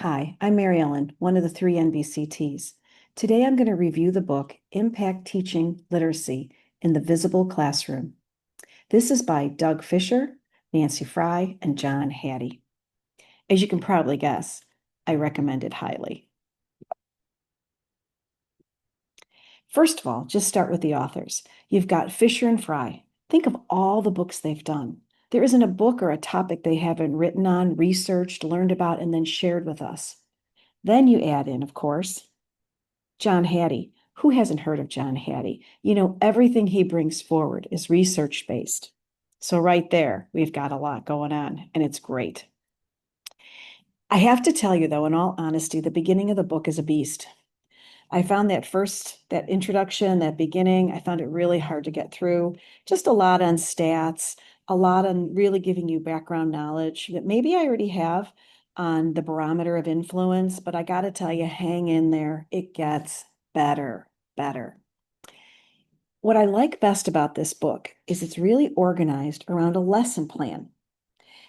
Hi, I'm Mary Ellen, one of the three NBCTs. Today I'm going to review the book Impact Teaching Literacy in the Visible Classroom. This is by Doug Fisher, Nancy Fry, and John Hattie. As you can probably guess, I recommend it highly. First of all, just start with the authors. You've got Fisher and Fry. Think of all the books they've done. There isn't a book or a topic they haven't written on, researched, learned about, and then shared with us. Then you add in, of course, John Hattie. Who hasn't heard of John Hattie? Everything he brings forward is research-based. So right there, we've got a lot going on, and it's great. I have to tell you, though, in all honesty, the beginning of the book is a beast. I found that introduction, that beginning, I found it really hard to get through. Just a lot on stats, a lot on really giving you background knowledge that maybe I already have on the barometer of influence, but I got to tell you, hang in there. It gets better, better. What I like best about this book is it's really organized around a lesson plan.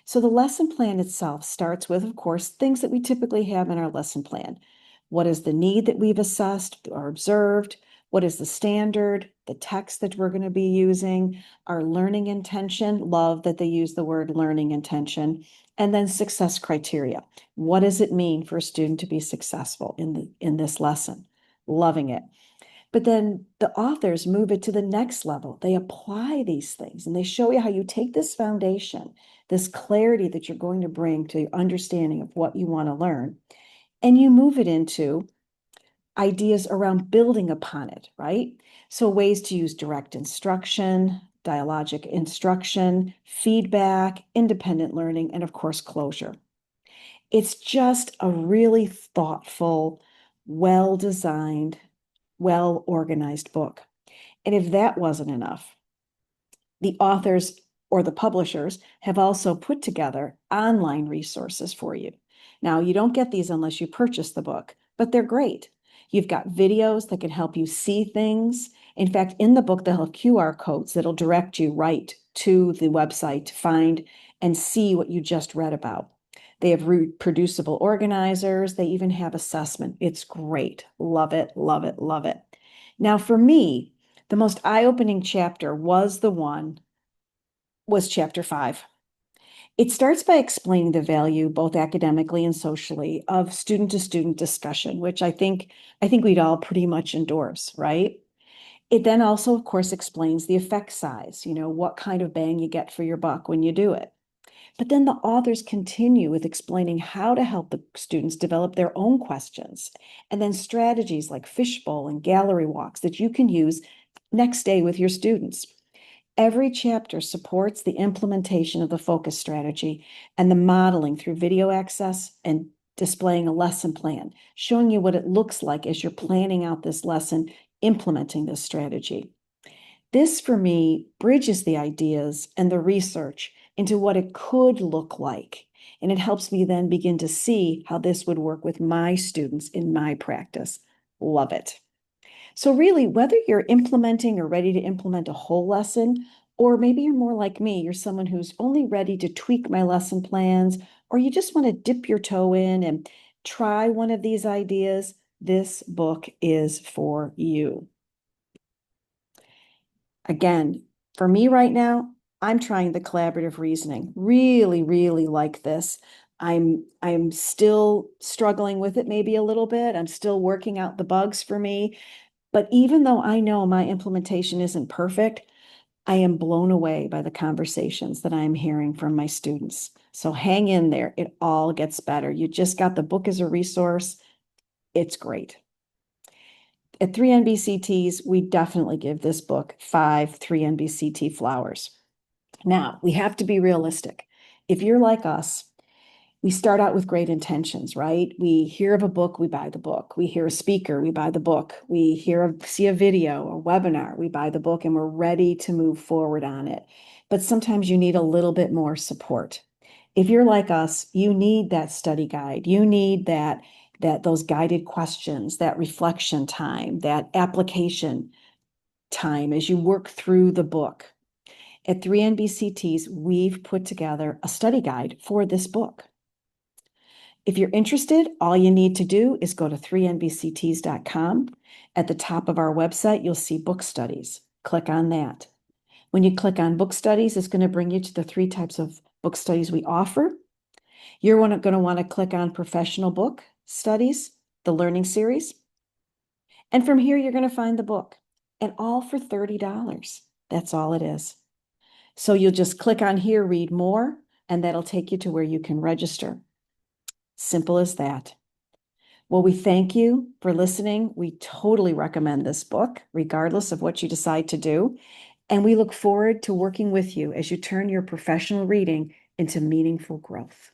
So the lesson plan itself starts with, of course, things that we typically have in our lesson plan. What is the need that we've assessed or observed? What is the standard, the text that we're going to be using, our learning intention? Love that they use the word learning intention. And then success criteria. What does it mean for a student to be successful in this lesson? Loving it. But then the authors move it to the next level. They apply these things and they show you how you take this foundation, this clarity that you're going to bring to your understanding of what you want to learn, and you move it into ideas around building upon it, right? So ways to use direct instruction, dialogic instruction, feedback, independent learning, and of course, closure. It's just a really thoughtful, well-designed, well-organized book. And if that wasn't enough, the authors or the publishers have also put together online resources for you. Now, you don't get these unless you purchase the book, but they're great. You've got videos that can help you see things. In fact, in the book, they'll have QR codes that'll direct you right to the website to find and see what you just read about. They have reproducible organizers. They even have assessment. It's great. Love it, love it, love it. Now, for me, the most eye-opening chapter was chapter 5. It starts by explaining the value, both academically and socially, of student-to-student discussion, which I think we'd all pretty much endorse, right? It then also, of course, explains the effect size, what kind of bang you get for your buck when you do it. But then the authors continue with explaining how to help the students develop their own questions, and then strategies like fishbowl and gallery walks that you can use next day with your students. Every chapter supports the implementation of the focus strategy and the modeling through video access and displaying a lesson plan, showing you what it looks like as you're planning out this lesson, implementing this strategy. This, for me, bridges the ideas and the research into what it could look like. And it helps me then begin to see how this would work with my students in my practice. Love it. So really, whether you're implementing or ready to implement a whole lesson, or maybe you're more like me, you're someone who's only ready to tweak my lesson plans, or you just want to dip your toe in and try one of these ideas, this book is for you. Again, for me right now, I'm trying the collaborative reasoning. Really, really like this. I'm still struggling with it maybe a little bit. I'm still working out the bugs for me. But even though I know my implementation isn't perfect, I am blown away by the conversations that I'm hearing from my students. So hang in there. It all gets better. You just got the book as a resource. It's great. At 3NBCTs, we definitely give this book 3NBCT flowers. Now, we have to be realistic. If you're like us, we start out with great intentions, right? We hear of a book, we buy the book. We hear a speaker, we buy the book. We see a video, a webinar, we buy the book, and we're ready to move forward on it. But sometimes you need a little bit more support. If you're like us, you need that study guide. You need those guided questions, that reflection time, that application time as you work through the book. At 3NBCTs, we've put together a study guide for this book. If you're interested, all you need to do is go to 3nbcts.com. At the top of our website, you'll see book studies. Click on that. When you click on book studies, it's going to bring you to the 3 types of book studies we offer. You're going to want to click on professional book studies, the learning series. And from here, you're going to find the book, and all for $30. That's all it is. So you'll just click on here, read more, and that'll take you to where you can register. Simple as that. Well, we thank you for listening. We totally recommend this book, regardless of what you decide to do. And we look forward to working with you as you turn your professional reading into meaningful growth.